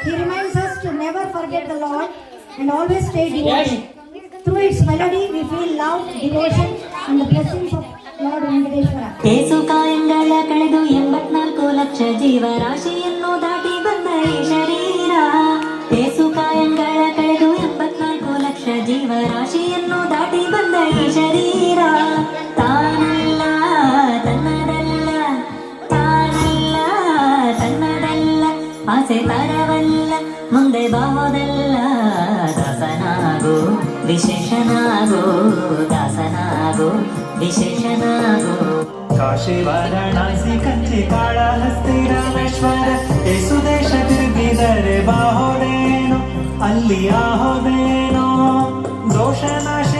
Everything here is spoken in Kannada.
He reminds us to never forget the Lord and always stay devoted. Through its melody, we feel love, devotion, and the blessings of Lord Venkateshwara. ಏಸು ಕಾಯಂಗಳ ಕಳೆದು 84 ಲಕ್ಷ ಜೀವರಾಶಿಯನ್ನು ದಾಟಿ ಬಂದ ಈ ಶರೀರ. ಏಸು ಕಾಯಂಗಳ ಕಳೆದು 84 ಲಕ್ಷ ಜೀವರಾಶಿಯನ್ನು ದಾಟಿ ಬಂದ ಈ ಶರೀರ. ತಾನಲ್ಲ ತನ್ನದಲ್ಲ, ತಾನಲ್ಲ ತನ್ನದಲ್ಲ, ಆಸೆ ತರವಲ್ಲ, ಮುಂದೆ ಬಾವುದಲ್ಲ. ದಾಸನಾಗೋ ವಿಶೇಷನಾಗೋ, ದಾಸನಾಗೋ ವಿಶೇಷನಾಗೋ. ಕಾಶಿ ವಾರಣಾಸಿ ಕಂಚಿ ಕಾಳಹಸ್ತಿ ರಾಮೇಶ್ವರ ಏಸು ದೇಶ ತಿರುಗಿದರೆ ಬಾಹೋದೇನು ಅಲ್ಲಿ ಆಹೋದೇನೋ ದೋಷನಾಶ